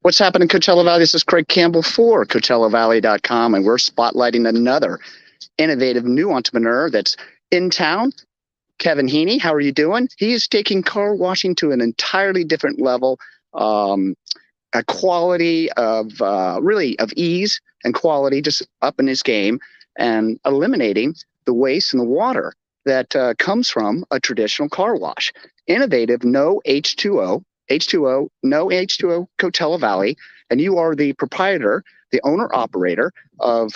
What's happening in Coachella Valley? This is Craig Campbell for CoachellaValley.com, and we're spotlighting another innovative new entrepreneur that's in town. Kevin Heaney, how are you doing? He is taking car washing to an entirely different level, a quality of really of ease and quality, just up in his game, and eliminating the waste and the water that comes from a traditional car wash. Innovative No-H2O No-H2O Coachella Valley, and you are the proprietor, the owner-operator of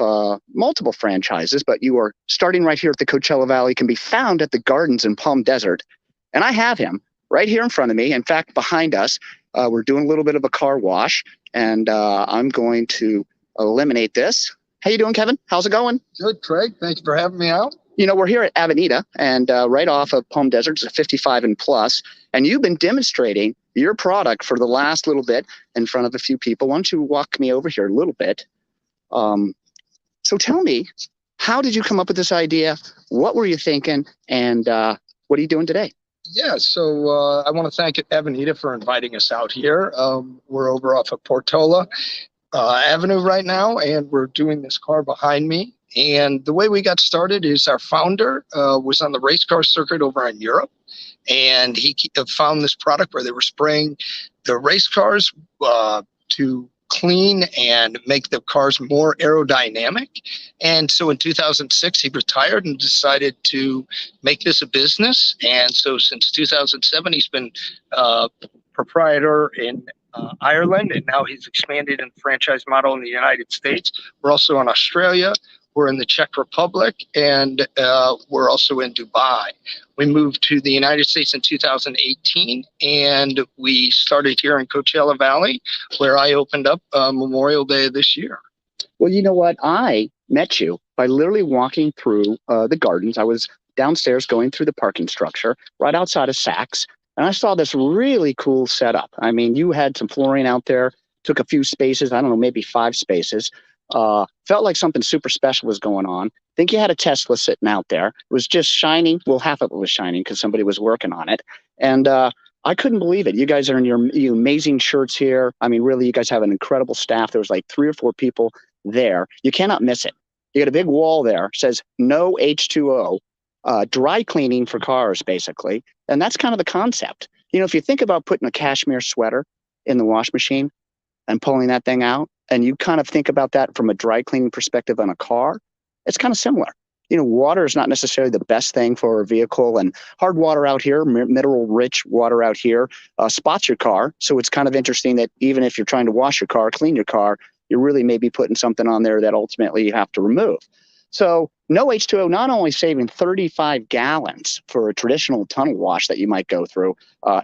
multiple franchises, but you are starting right here at the Coachella Valley, can be found at the Gardens in Palm Desert. And I have him right here in front of me. In fact, behind us, we're doing a little bit of a car wash, and I'm going to eliminate this. How you doing, Kevin? How's it going? Good, Craig. Thanks for having me out. You know, we're here at Avenida, and right off of Palm Desert, it's a 55 and plus, and you've been demonstrating your product for the last little bit in front of a few people. Why don't you walk me over here a little bit? So tell me, how did you come up with this idea? What were you thinking? And what are you doing today? Yeah, so I want to thank Avenida for inviting us out here. We're over off of Portola Avenue right now, and we're doing this car behind me. And the way we got started is our founder was on the race car circuit over in Europe. And he found this product where they were spraying the race cars to clean and make the cars more aerodynamic. And so in 2006, he retired and decided to make this a business. And so since 2007, he's been proprietor in Ireland, and now he's expanded in the franchise model in the United States. We're also in Australia. We're in the Czech Republic, and we're also in Dubai. We moved to the United States in 2018, and we started here in Coachella Valley, where I opened up Memorial Day this year. Well, you know what? I met you by literally walking through the gardens. I was downstairs going through the parking structure right outside of Saks, and I saw this really cool setup. I mean, you had some flooring out there, took a few spaces, I don't know, maybe 5 spaces. Felt like something super special was going on. Think you had a Tesla sitting out there. It was just shining. Well, half of it was shining because somebody was working on it. And I couldn't believe it. You guys are in your amazing shirts here. I mean, really, you guys have an incredible staff. There was like 3 or 4 people there. You cannot miss it. You got a big wall there, says no H2O, dry cleaning for cars, basically. And that's kind of the concept. You know, if you think about putting a cashmere sweater in the wash machine and pulling that thing out, and you kind of think about that from a dry cleaning perspective on a car, it's kind of similar. You know, water is not necessarily the best thing for a vehicle, and hard water out here, mineral-rich water out here, spots your car. So it's kind of interesting that even if you're trying to wash your car, clean your car, you're really maybe putting something on there that ultimately you have to remove. So no H2O, not only saving 35 gallons for a traditional tunnel wash that you might go through,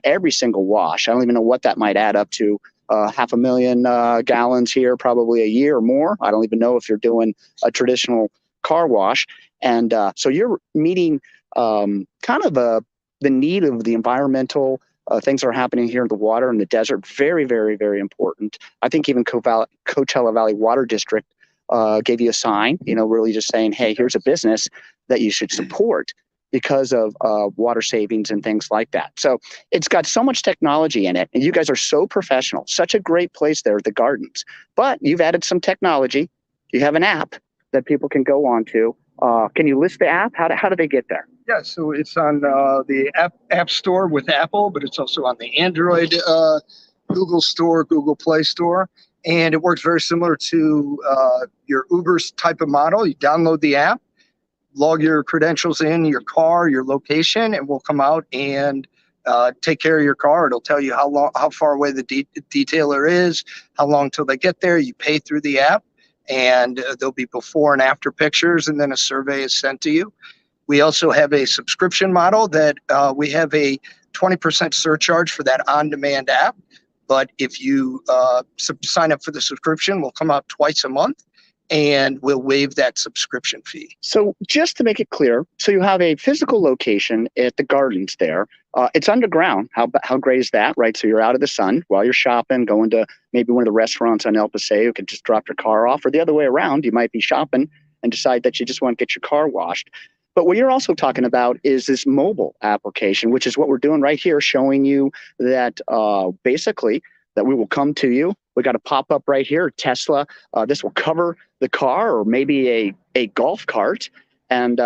every single wash. I don't even know what that might add up to. 500,000 gallons here, probably a year or more. I don't even know if you're doing a traditional car wash. And so you're meeting kind of the need of the environmental things that are happening here in the water and the desert. Very, very, very important. I think even Coachella Valley Water District gave you a sign, you know, really just saying, hey, here's a business that you should support because of water savings and things like that. So it's got so much technology in it, and you guys are so professional. Such a great place there at the Gardens. But you've added some technology. You have an app that people can go on to. Can you list the app? How do they get there? Yeah, so it's on the App Store with Apple, but it's also on the Android Google Store, Google Play Store. And it works very similar to your Uber's type of model. You download the app, log your credentials in, your car, your location, and we'll come out and take care of your car. It'll tell you how far away the detailer is, how long till they get there. You pay through the app, and there'll be before and after pictures, and then a survey is sent to you. We also have a subscription model that we have a 20% surcharge for that on-demand app. But if you sign up for the subscription, we'll come out twice a month, and we'll waive that subscription fee. So just to make it clear, so you have a physical location at the Gardens there. It's underground. How great is that, right? So you're out of the sun while you're shopping, going to maybe one of the restaurants on El Paseo. You can just drop your car off, or the other way around. You might be shopping and decide that you just want to get your car washed. But what you're also talking about is this mobile application, which is what we're doing right here, showing you that basically that we will come to you. We got a pop up right here, Tesla. This will cover the car or maybe a golf cart, and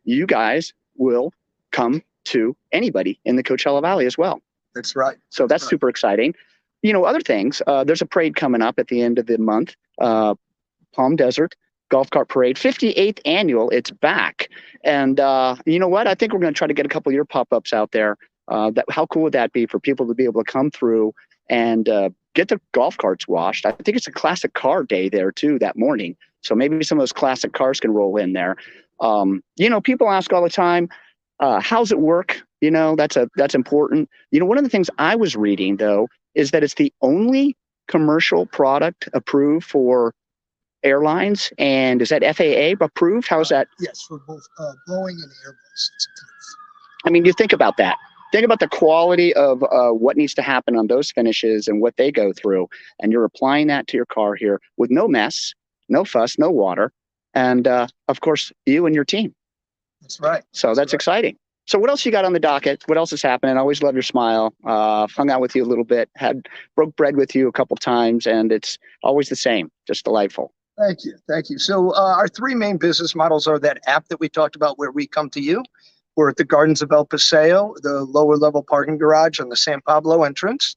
you guys will come to anybody in the Coachella Valley as well. That's right. So that's super exciting. You know, other things, there's a parade coming up at the end of the month, Palm Desert Golf Cart Parade, 58th annual. It's back. And you know what? I think we're going to try to get a couple of your pop-ups out there. How cool would that be for people to be able to come through and get their golf carts washed? I think it's a classic car day there too that morning. So maybe some of those classic cars can roll in there. You know, people ask all the time, how's it work? You know, that's important. You know, one of the things I was reading though is that it's the only commercial product approved for airlines. And is that FAA approved? How's that? Yes, for both Boeing and Airbus. I mean, you think about that. Think about the quality of what needs to happen on those finishes and what they go through. And you're applying that to your car here with no mess, no fuss, no water. And of course, you and your team. That's right. So that's exciting. So what else you got on the docket? What else is happening? I always love your smile. Hung out with you a little bit, broke bread with you a couple times, and it's always the same, just delightful. Thank you. Thank you. So our three main business models are that app that we talked about where we come to you. We're at the Gardens of El Paseo, the lower level parking garage on the San Pablo entrance,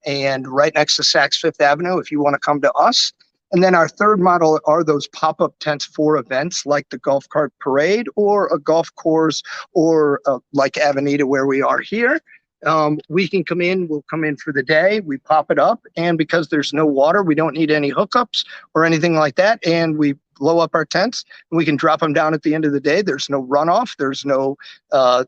and right next to Saks Fifth Avenue if you want to come to us. And then our third model are those pop-up tents for events like the golf cart parade or a golf course or like Avenida where we are here. We can come in, we'll come in for the day, we pop it up, and because there's no water, we don't need any hookups or anything like that, and we blow up our tents and we can drop them down at the end of the day. There's no runoff, there's no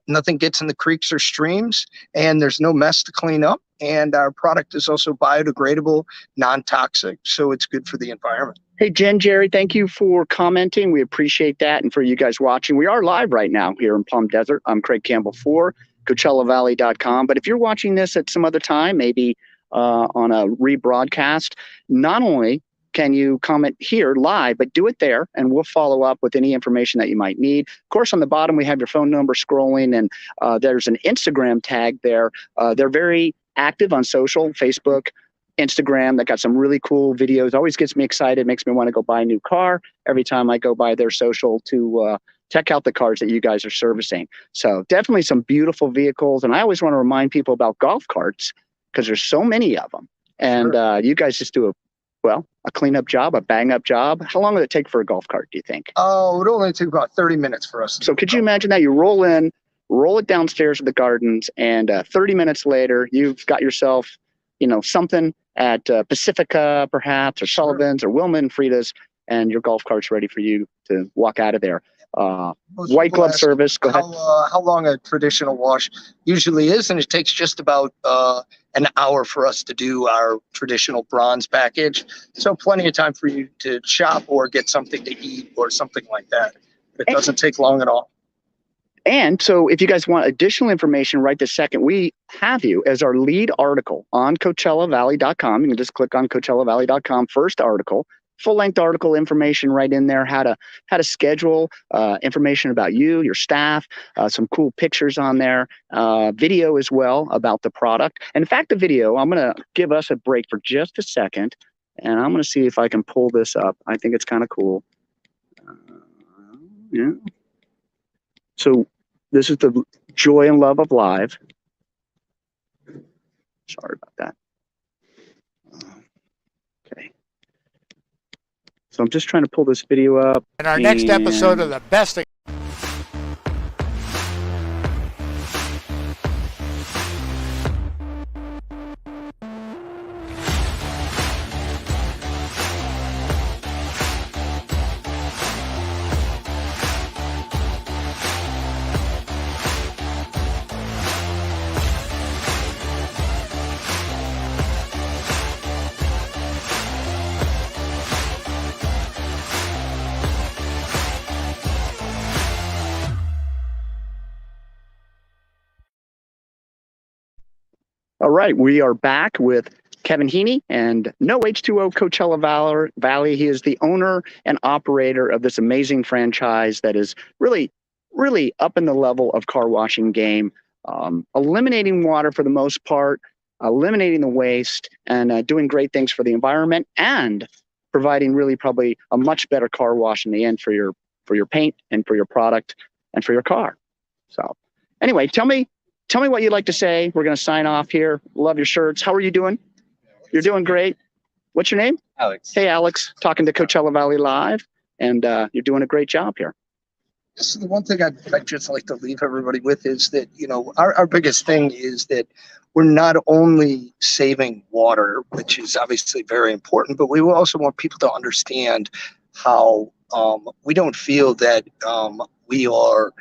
nothing gets in the creeks or streams, and there's no mess to clean up, and our product is also biodegradable, non-toxic, so it's good for the environment. Hey, Jen, Jerry, thank you for commenting. We appreciate that. And for you guys watching, we are live right now here in Palm Desert. I'm Craig Campbell for CoachellaValley.com. But if you're watching this at some other time, maybe on a rebroadcast, not only can you comment here live, but do it there, and we'll follow up with any information that you might need. Of course, on the bottom, we have your phone number scrolling, and there's an Instagram tag there. They're very active on social, Facebook, Instagram. They got some really cool videos. Always gets me excited, makes me want to go buy a new car every time I go by their social to check out the cars that you guys are servicing. So definitely some beautiful vehicles. And I always want to remind people about golf carts because there's so many of them. And you guys just do a cleanup job, a bang up job. How long would it take for a golf cart, do you think? Oh, it would only take about 30 minutes for us. So could you imagine that? You roll in, roll it downstairs at the gardens, and 30 minutes later, you've got yourself, you know, something at Pacifica, perhaps, or Sullivan's, or Wilman, Frida's, and your golf cart's ready for you to walk out of there. White glove service. Go ahead. How long a traditional wash usually is, and it takes just about an hour for us to do our traditional bronze package. So plenty of time for you to shop or get something to eat or something like that. It doesn't take long at all. And so if you guys want additional information right this second, we have you as our lead article on CoachellaValley.com. You can just click on CoachellaValley.com, first article, full-length article information right in there, how to schedule, information about you, your staff, some cool pictures on there, video as well about the product. And in fact, the video, I'm going to give us a break for just a second, and I'm going to see if I can pull this up. I think it's kind of cool. Yeah. So this is the joy and love of live. Sorry about that. Okay. So I'm just trying to pull this video up. In our next episode of the best. All right, we are back with Kevin Heaney and No-H2O Coachella Valley. He is the owner and operator of this amazing franchise that is really really upping the level of car washing game, eliminating water for the most part, eliminating the waste, and doing great things for the environment, and providing really probably a much better car wash in the end for your paint and for your product and for your car. So anyway, tell me what you'd like to say. We're going to sign off here. Love your shirts. How are you doing? You're doing great. What's your name? Alex. Hey, Alex, talking to Coachella Valley Live, and you're doing a great job here. So the one thing I'd just like to leave everybody with is that, our biggest thing is that we're not only saving water, which is obviously very important, but we also want people to understand how we don't feel that we are,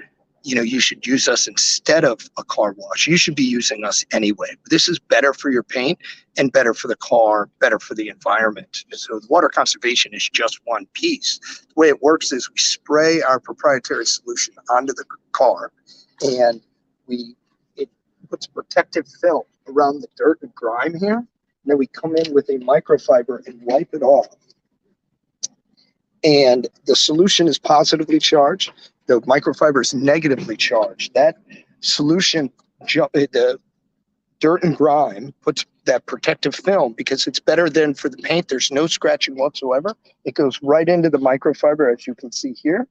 you should use us instead of a car wash. You should be using us anyway. This is better for your paint and better for the car, better for the environment. So water conservation is just one piece. The way it works is we spray our proprietary solution onto the car, and it puts protective film around the dirt and grime here. And then we come in with a microfiber and wipe it off. And the solution is positively charged. The microfiber is negatively charged. That solution, the dirt and grime, puts that protective film, because it's better than for the paint. There's no scratching whatsoever. It goes right into the microfiber, as you can see here.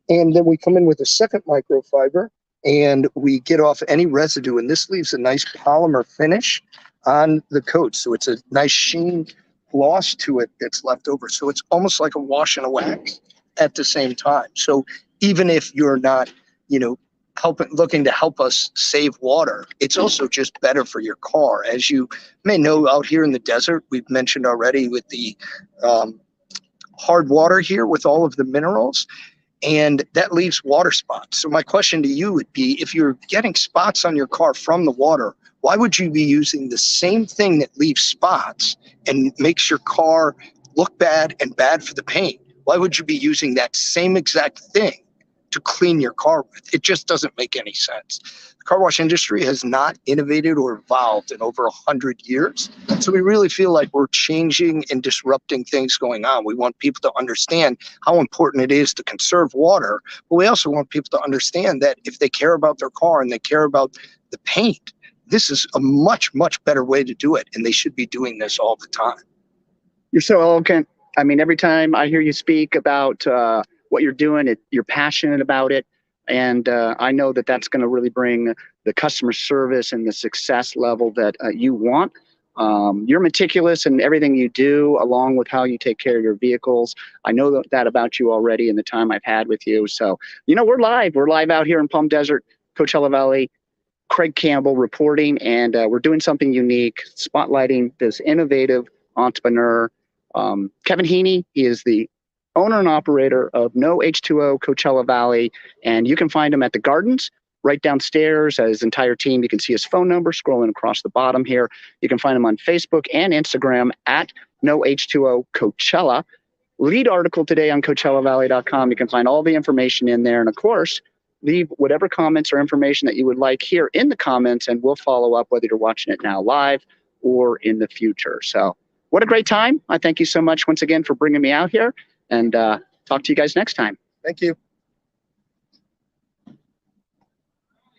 And then we come in with a second microfiber, and we get off any residue. And this leaves a nice polymer finish on the coat. So it's a nice sheen gloss to it that's left over. So it's almost like a wash and a wax at the same time. So even if you're not, looking to help us save water, it's also just better for your car. As you may know, out here in the desert, we've mentioned already with the hard water here with all of the minerals, and that leaves water spots. So my question to you would be, if you're getting spots on your car from the water, why would you be using the same thing that leaves spots and makes your car look bad and bad for the paint? Why would you be using that same exact thing to clean your car with? It just doesn't make any sense. The car wash industry has not innovated or evolved in over 100 years. So we really feel like we're changing and disrupting things going on. We want people to understand how important it is to conserve water, but we also want people to understand that if they care about their car and they care about the paint, this is a much, much better way to do it, and they should be doing this all the time. You're so eloquent. I mean, every time I hear you speak about what you're doing, you're passionate about it. And I know that that's going to really bring the customer service and the success level that you want. You're meticulous in everything you do, along with how you take care of your vehicles. I know that about you already in the time I've had with you. So, we're live. We're live out here in Palm Desert, Coachella Valley. Craig Campbell reporting, and we're doing something unique, spotlighting this innovative entrepreneur. Kevin Heaney, he is the owner and operator of No-H2O Coachella Valley, and you can find him at the gardens right downstairs. His entire team, you can see his phone number scrolling across the bottom here. You can find him on Facebook and Instagram at No-H2O Coachella. Lead article today on CoachellaValley.com. You can find all the information in there, and of course, leave whatever comments or information that you would like here in the comments, and we'll follow up whether you're watching it now live or in the future. So what a great time. I thank you so much once again for bringing me out here, and talk to you guys next time. Thank you.